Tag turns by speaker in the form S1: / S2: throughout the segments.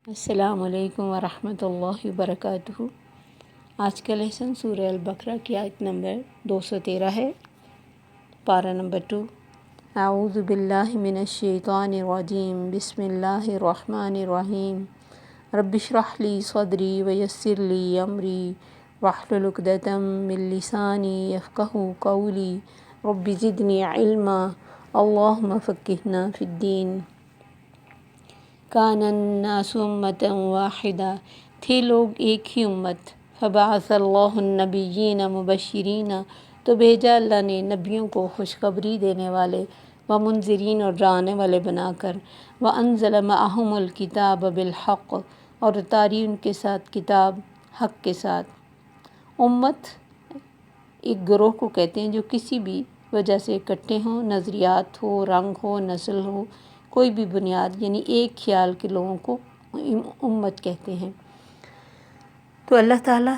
S1: السلام علیکم ورحمۃ اللہ وبرکاتہ۔ آج کا لیسن سورہ البقرہ کی آیت نمبر 213 ہے، پارہ نمبر 2۔ اعوذ باللہ من الشیطان الرجیم، بسم اللہ الرحمن الرحیم۔ رب اشرح لی صدری ویسر لی امری واحلل عقدۃ من لسانی یفقہوا قولی رب زدنی علما اللہم فقہنا فی الدین۔ کان الناس امۃ واحدہ، تھے لوگ ایک ہی امت۔ فبعث اللہ النبیین مبشرین، تو بھیجا اللہ نے نبیوں کو خوشخبری دینے والے، ومنذرین اور ڈرانے والے بنا کر، وانزل معہم الکتاب بالحق، اور اتاری ان کے ساتھ کتاب حق کے ساتھ۔ امت ایک گروہ کو کہتے ہیں جو کسی بھی وجہ سے اکٹھے ہوں، نظریات ہو، رنگ ہو، نسل ہو، کوئی بھی بنیاد، یعنی ایک خیال کے لوگوں کو امت کہتے ہیں۔ تو اللہ تعالیٰ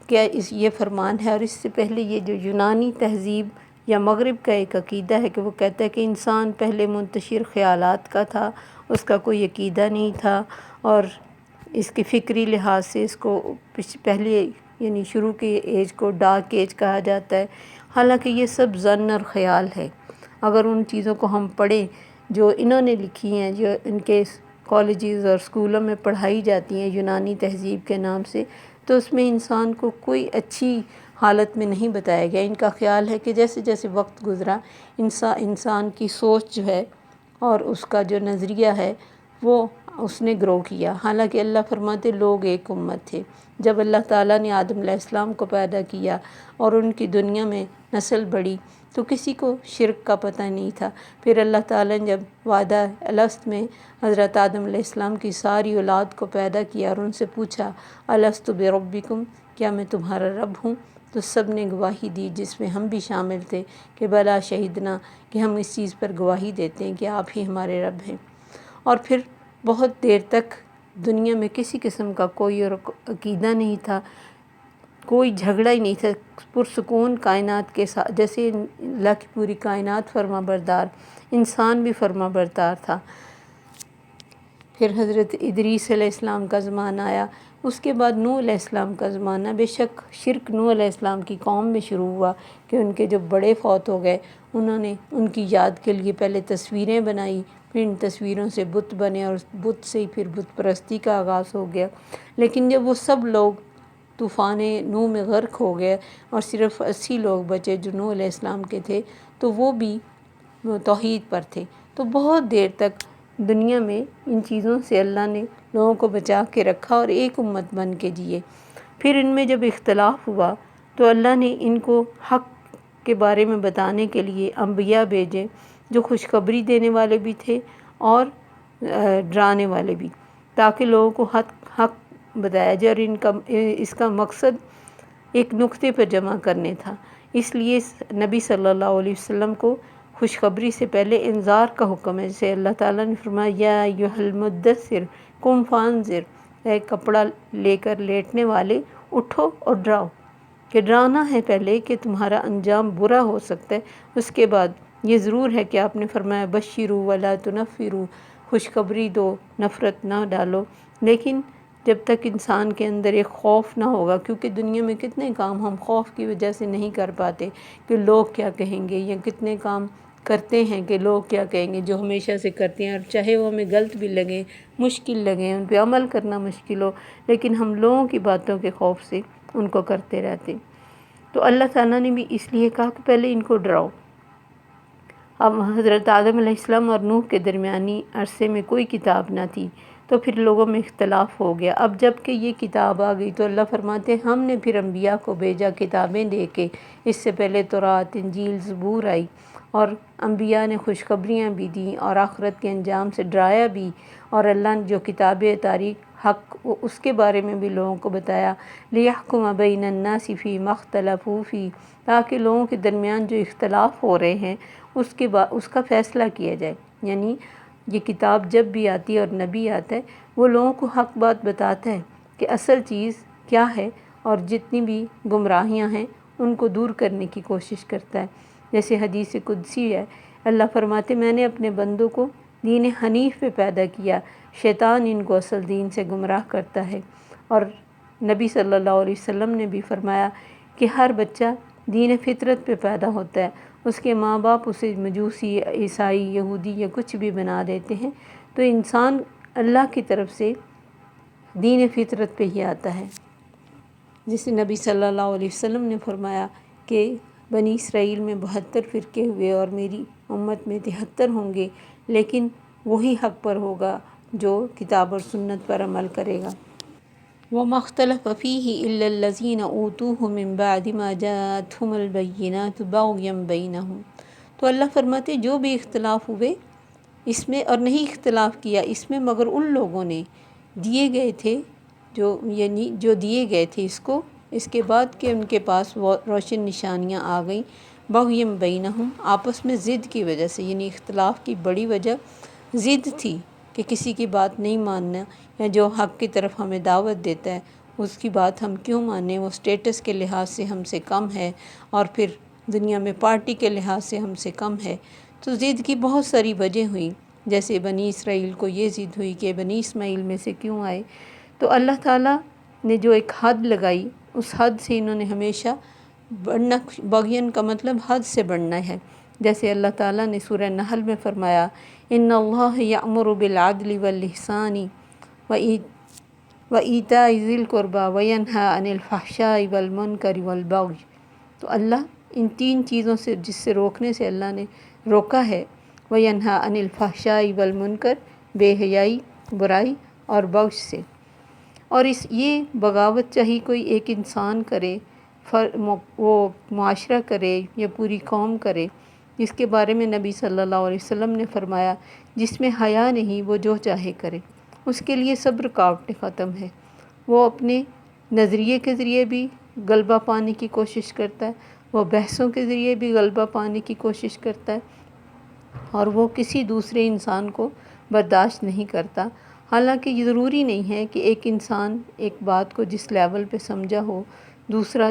S1: کیا یہ فرمان ہے، اور اس سے پہلے یہ جو یونانی تہذیب یا مغرب کا ایک عقیدہ ہے کہ وہ کہتا ہے کہ انسان پہلے منتشر خیالات کا تھا، اس کا کوئی عقیدہ نہیں تھا، اور اس کے فکری لحاظ سے اس کو پہلے یعنی شروع کے ایج کو ڈارک ایج کہا جاتا ہے۔ حالانکہ یہ سب ظن اور خیال ہے۔ اگر ان چیزوں کو ہم پڑھیں جو انہوں نے لکھی ہیں، جو ان کے کالجز اور اسکولوں میں پڑھائی جاتی ہیں یونانی تہذیب کے نام سے، تو اس میں انسان کو کوئی اچھی حالت میں نہیں بتایا گیا۔ ان کا خیال ہے کہ جیسے جیسے وقت گزرا، انسان کی سوچ جو ہے اور اس کا جو نظریہ ہے وہ اس نے گرو کیا۔ حالانکہ اللہ فرماتے لوگ ایک امت تھے۔ جب اللہ تعالیٰ نے آدم علیہ السلام کو پیدا کیا اور ان کی دنیا میں نسل بڑھی، تو کسی کو شرک کا پتہ نہیں تھا۔ پھر اللہ تعالیٰ نے جب وعدہ الست میں حضرت آدم علیہ السلام کی ساری اولاد کو پیدا کیا اور ان سے پوچھا الست بربکم، کیا میں تمہارا رب ہوں؟ تو سب نے گواہی دی، جس میں ہم بھی شامل تھے، کہ بلا شہیدنا، کہ ہم اس چیز پر گواہی دیتے ہیں کہ آپ ہی ہمارے رب ہیں۔ اور پھر بہت دیر تک دنیا میں کسی قسم کا کوئی اور عقیدہ نہیں تھا، کوئی جھگڑا ہی نہیں تھا، پرسکون کائنات کے ساتھ، جیسے اللہ کی پوری کائنات فرما بردار، انسان بھی فرما بردار تھا۔ پھر حضرت ادریس علیہ السلام کا زمانہ آیا، اس کے بعد نوح علیہ السلام کا زمانہ۔ بے شک شرک نوح علیہ السلام کی قوم میں شروع ہوا کہ ان کے جو بڑے فوت ہو گئے، انہوں نے ان کی یاد کے لیے پہلے تصویریں بنائی، پھر ان تصویروں سے بت بنے، اور بت سے ہی پھر بت پرستی کا آغاز ہو گیا۔ لیکن جب وہ سب لوگ طوفان نوح میں غرق ہو گئے اور صرف 80 لوگ بچے جو نوح علیہ السلام کے تھے، تو وہ بھی توحید پر تھے۔ تو بہت دیر تک دنیا میں ان چیزوں سے اللہ نے لوگوں کو بچا کے رکھا اور ایک امت بن کے جیے۔ پھر ان میں جب اختلاف ہوا تو اللہ نے ان کو حق کے بارے میں بتانے کے لیے انبیاء بھیجے، جو خوشخبری دینے والے بھی تھے اور ڈرانے والے بھی، تاکہ لوگوں کو حق بتایا جائے، اور اس کا مقصد ایک نقطے پر جمع کرنے تھا۔ اس لیے نبی صلی اللہ علیہ وسلم کو خوشخبری سے پہلے انذار کا حکم ہے، جیسے اللہ تعالیٰ نے فرمایا یا ایھا المدثر قم فانذر، اے کپڑا لے کر لیٹنے والے اٹھو اور ڈراؤ، کہ ڈرانا ہے پہلے کہ تمہارا انجام برا ہو سکتا ہے۔ اس کے بعد یہ ضرور ہے کہ آپ نے فرمایا بشروا ولا تنفروا، خوشخبری دو، نفرت نہ ڈالو۔ لیکن جب تک انسان کے اندر ایک خوف نہ ہوگا، کیونکہ دنیا میں کتنے کام ہم خوف کی وجہ سے نہیں کر پاتے کہ لوگ کیا کہیں گے، یا کتنے کام کرتے ہیں کہ لوگ کیا کہیں گے، جو ہمیشہ سے کرتے ہیں، اور چاہے وہ ہمیں غلط بھی لگیں، مشکل لگیں، ان پہ عمل کرنا مشکل ہو، لیکن ہم لوگوں کی باتوں کے خوف سے ان کو کرتے رہتے ہیں۔ تو اللہ تعالیٰ نے بھی اس لیے کہا کہ پہلے ان کو ڈراؤ۔ اب حضرت آدم علیہ السلام اور نوح کے درمیانی عرصے میں کوئی کتاب نہ تھی، تو پھر لوگوں میں اختلاف ہو گیا۔ اب جب کہ یہ کتاب آ گئی تو اللہ فرماتے ہیں ہم نے پھر انبیاء کو بھیجا کتابیں دے کے۔ اس سے پہلے تورات، انجیل، زبور آئی، اور انبیاء نے خوشخبریاں بھی دیں اور آخرت کے انجام سے ڈرایا بھی، اور اللہ نے جو کتابیں اتاری حق، اس کے بارے میں بھی لوگوں کو بتایا، لِیَحْکُمَ بَیْنَ النَّاسِ فِیمَا اخْتَلَفُوا فِیہ، تاکہ لوگوں کے درمیان جو اختلاف ہو رہے ہیں اس کا فیصلہ کیا جائے۔ یعنی یہ کتاب جب بھی آتی ہے اور نبی آتا ہے، وہ لوگوں کو حق بات بتاتا ہے کہ اصل چیز کیا ہے، اور جتنی بھی گمراہیاں ہیں ان کو دور کرنے کی کوشش کرتا ہے۔ جیسے حدیث قدسی ہے، اللہ فرماتے میں نے اپنے بندوں کو دین حنیف پہ پیدا کیا، شیطان ان کو اصل دین سے گمراہ کرتا ہے۔ اور نبی صلی اللہ علیہ وسلم نے بھی فرمایا کہ ہر بچہ دین فطرت پہ پیدا ہوتا ہے، اس کے ماں باپ اسے مجوسی، عیسائی، یہودی یا کچھ بھی بنا دیتے ہیں، تو انسان اللہ کی طرف سے دین فطرت پہ ہی آتا ہے۔ جسے نبی صلی اللہ علیہ وسلم نے فرمایا کہ بنی اسرائیل میں 72 فرقے ہوئے اور میری امت میں 73 ہوں گے، لیکن وہی حق پر ہوگا جو کتاب اور سنت پر عمل کرے گا۔ وَمَا اخْتَلَفَ فِيهِ إِلَّا الَّذِينَ أُوتُوهُ مِن بَعْدِ مَا جَاءَتْهُمُ الْبَيِّنَاتُ بَغْيًا بَيْنَهُمْ۔ تو اللہ فرماتے جو بھی اختلاف ہوئے اس میں، اور نہیں اختلاف کیا اس میں مگر ان لوگوں نے دیے گئے تھے جو دیے گئے تھے اس کے بعد کہ ان کے پاس وہ روشن نشانیاں آ گئیں، بغیم بینہم، آپس میں ضد کی وجہ سے، یعنی اختلاف کی بڑی وجہ ضد تھی کہ کسی کی بات نہیں ماننا، یا جو حق کی طرف ہمیں دعوت دیتا ہے اس کی بات ہم کیوں مانیں، وہ سٹیٹس کے لحاظ سے ہم سے کم ہے اور پھر دنیا میں پارٹی کے لحاظ سے ہم سے کم ہے۔ تو ضد کی بہت ساری وجہ ہوئیں، جیسے بنی اسرائیل کو یہ ضد ہوئی کہ بنی اسماعیل میں سے کیوں آئے، تو اللہ تعالیٰ نے جو ایک حد لگائی اس حد سے انہوں نے ہمیشہ بڑھنا، بغین کا مطلب حد سے بڑھنا ہے۔ جیسے اللہ تعالیٰ نے سورہ نحل میں فرمایا ان اللہ یأمر بالعدل والاحسان وایتاء ذی القربی وینہی عن الفحشاء والمنکر والبغی۔ تو اللہ ان 3 چیزوں سے جس سے روکنے سے اللہ نے روکا ہے، وینہی عن الفحشاء والمنکر، بے حیائی، برائی اور بغض سے۔ اور یہ بغاوت چاہیے کوئی ایک انسان کرے، وہ معاشرہ کرے یا پوری قوم کرے، جس کے بارے میں نبی صلی اللہ علیہ وسلم نے فرمایا جس میں حیا نہیں وہ جو چاہے کرے، اس کے لیے سب رکاوٹیں ختم ہے۔ وہ اپنے نظریے کے ذریعے بھی غلبہ پانے کی کوشش کرتا ہے، وہ بحثوں کے ذریعے بھی غلبہ پانے کی کوشش کرتا ہے، اور وہ کسی دوسرے انسان کو برداشت نہیں کرتا۔ حالانکہ یہ ضروری نہیں ہے کہ ایک انسان ایک بات کو جس لیول پہ سمجھا ہو، دوسرا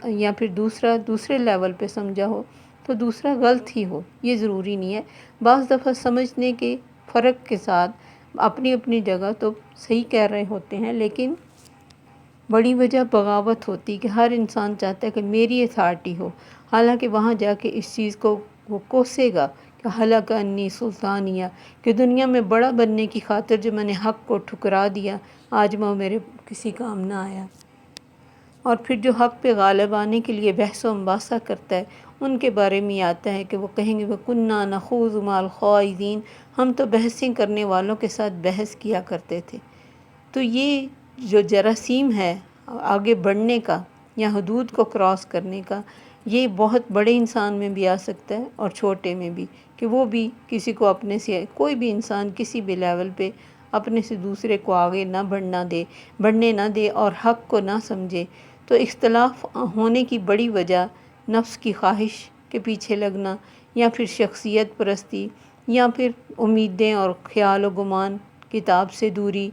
S1: یا پھر دوسرے لیول پہ سمجھا ہو تو دوسرا غلط ہی ہو، یہ ضروری نہیں ہے۔ بعض دفعہ سمجھنے کے فرق کے ساتھ اپنی اپنی جگہ تو صحیح کہہ رہے ہوتے ہیں، لیکن بڑی وجہ بغاوت ہوتی کہ ہر انسان چاہتا ہے کہ میری اتھارٹی ہو، حالانکہ وہاں جا کے اس چیز کو وہ کوسے گا کہ حلق انی سلطانیہ، کہ دنیا میں بڑا بننے کی خاطر جو میں نے حق کو ٹھکرا دیا، آج وہ میرے کسی کام نہ آیا۔ اور پھر جو حق پہ غالب آنے کے لیے بحث و مباحثہ کرتا ہے، ان کے بارے میں آتا ہے کہ وہ کہیں گے وَكُنَّا نَخُوضُ مَعَ الْخَائِضِينَ، ہم تو بحثیں کرنے والوں کے ساتھ بحث کیا کرتے تھے۔ تو یہ جو جراثیم ہے آگے بڑھنے کا یا حدود کو کراس کرنے کا، یہ بہت بڑے انسان میں بھی آ سکتا ہے اور چھوٹے میں بھی، کہ وہ بھی کسی کو اپنے سے، کوئی بھی انسان کسی بھی لیول پہ اپنے سے دوسرے کو آگے نہ بڑھنے نہ دے اور حق کو نہ سمجھے۔ تو اختلاف ہونے کی بڑی وجہ نفس کی خواہش کے پیچھے لگنا، یا پھر شخصیت پرستی، یا پھر امیدیں اور خیال و گمان کتاب سے دوری۔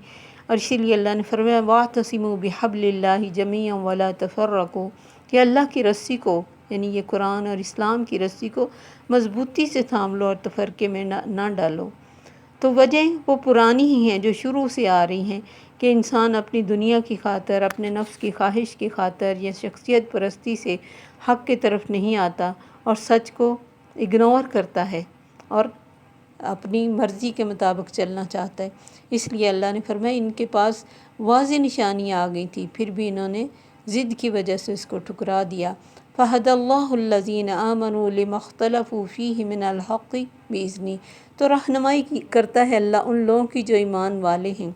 S1: اور اسی لیے اللہ نے فرمایا وَاعْتَصِمُوا بِحَبْلِ اللَّهِ جَمِيعًا وَلَا تَفَرَّقُوا، کہ اللہ کی رسی کو، یعنی یہ قرآن اور اسلام کی رسی کو مضبوطی سے تھام لو اور تفرقے میں نہ ڈالو۔ تو وجہ وہ پرانی ہی ہیں جو شروع سے آ رہی ہیں، کہ انسان اپنی دنیا کی خاطر، اپنے نفس کی خواہش کی خاطر یا شخصیت پرستی سے حق کی طرف نہیں آتا اور سچ کو اگنور کرتا ہے اور اپنی مرضی کے مطابق چلنا چاہتا ہے۔ اس لیے اللہ نے فرمایا ان کے پاس واضح نشانیاں آ گئی تھی، پھر بھی انہوں نے ضد کی وجہ سے اس کو ٹھکرا دیا۔ فَهَدَى اللَّهُ الَّذِينَ آمَنُوا لِمَا اخْتَلَفُوا فِيهِ مِنَ الْحَقِّ بِإِذْنِهِ، تو رہنمائی کرتا ہے اللہ ان لوگوں کی جو ایمان والے ہیں،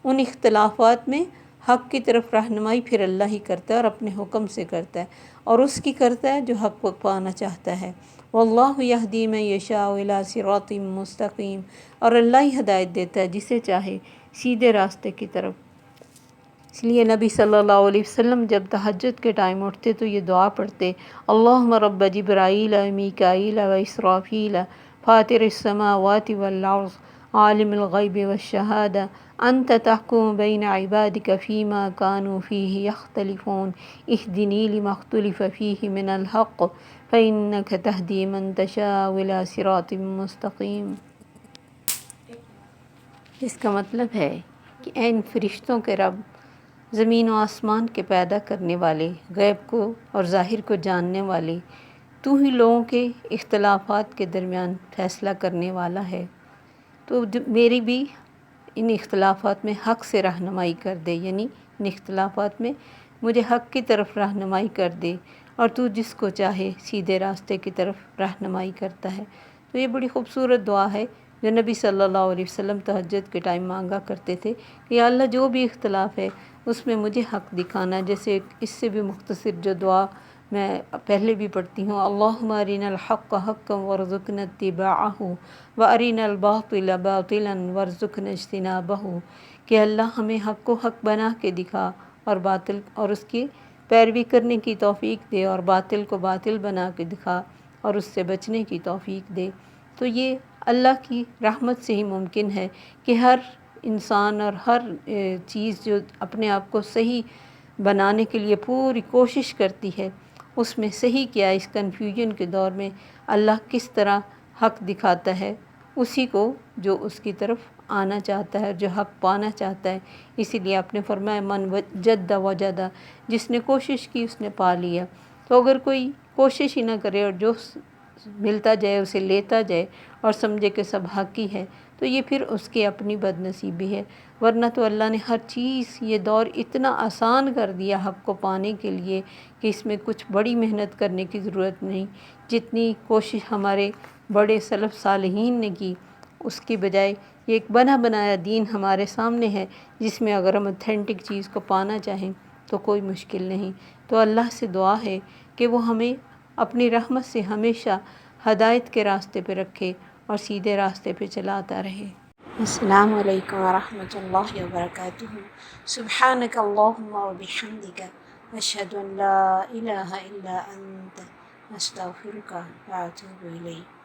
S1: ان اختلافات میں حق کی طرف رہنمائی پھر اللہ ہی کرتا ہے اور اپنے حکم سے کرتا ہے، اور اس کی کرتا ہے جو حق کو پانا چاہتا ہے۔ وَاللَّهُ يَهْدِي مَن يَشَاءُ إِلَىٰ صِرَاطٍ مُّسْتَقِيمٍ، اور اللہ ہی ہدایت دیتا ہے جسے چاہے سیدھے راستے کی طرف۔ اس لیے نبی صلی اللہ علیہ وسلم جب تہجد کے ٹائم اٹھتے تو یہ دعا پڑھتے اللہم رب جبرائیل میکائیل و اسرافیل فاطر السماوات والارض عالم الغیب والشہادہ انت تحکم بین عبادک فیما کانوا فیہ یختلفون اہدنی لما اختلف فیہ من الحق فإنک تہدی من تشاء إلی صراط مستقیم۔ اس کا مطلب ہے کہ اے ان فرشتوں کے رب، زمین و آسمان کے پیدا کرنے والے، غیب کو اور ظاہر کو جاننے والے، تو ہی لوگوں کے اختلافات کے درمیان فیصلہ کرنے والا ہے، تو میری بھی ان اختلافات میں حق سے رہنمائی کر دے، یعنی ان اختلافات میں مجھے حق کی طرف رہنمائی کر دے، اور تو جس کو چاہے سیدھے راستے کی طرف رہنمائی کرتا ہے۔ تو یہ بڑی خوبصورت دعا ہے جو نبی صلی اللہ علیہ وسلم تہجد کے ٹائم مانگا کرتے تھے کہ یا اللہ جو بھی اختلاف ہے اس میں مجھے حق دکھانا۔ جیسے اس سے بھی مختصر جو دعا میں پہلے بھی پڑھتی ہوں، اللہم ارنا الحق حقا وارزقنا اتباعہ وارنا الباطل باطلا وارزقنا اجتنابہ، کہ اللہ ہمیں حق کو حق بنا کے دکھا اور باطل اور اس کی پیروی کرنے کی توفیق دے، اور باطل کو باطل بنا کے دکھا اور اس سے بچنے کی توفیق دے۔ تو یہ اللہ کی رحمت سے ہی ممکن ہے کہ ہر انسان اور ہر چیز جو اپنے آپ کو صحیح بنانے کے لیے پوری کوشش کرتی ہے، اس میں صحیح کیا، اس کنفیوژن کے دور میں اللہ کس طرح حق دکھاتا ہے اسی کو جو اس کی طرف آنا چاہتا ہے، جو حق پانا چاہتا ہے۔ اسی لیے آپ نے فرمایا من جد وجدہ، جس نے کوشش کی اس نے پا لیا۔ تو اگر کوئی کوشش ہی نہ کرے اور جو ملتا جائے اسے لیتا جائے اور سمجھے کہ سب حق ہی ہے، تو یہ پھر اس کی اپنی بد نصیبی ہے۔ ورنہ تو اللہ نے ہر چیز، یہ دور اتنا آسان کر دیا حق کو پانے کے لیے کہ اس میں کچھ بڑی محنت کرنے کی ضرورت نہیں۔ جتنی کوشش ہمارے بڑے سلف صالحین نے کی، اس کی بجائے یہ ایک بنا بنایا دین ہمارے سامنے ہے، جس میں اگر ہم اتھینٹک چیز کو پانا چاہیں تو کوئی مشکل نہیں۔ تو اللہ سے دعا ہے کہ وہ ہمیں اپنی رحمت سے ہمیشہ ہدایت کے راستے پہ رکھے اور سیدھے راستے پہ چلاتا رہے۔ السلام علیکم ورحمۃ اللہ وبرکاتہ۔ سبحانک اللہم وبحمدک، اشہد ان لا الہ الا انت، استغفرک واتوب الیک۔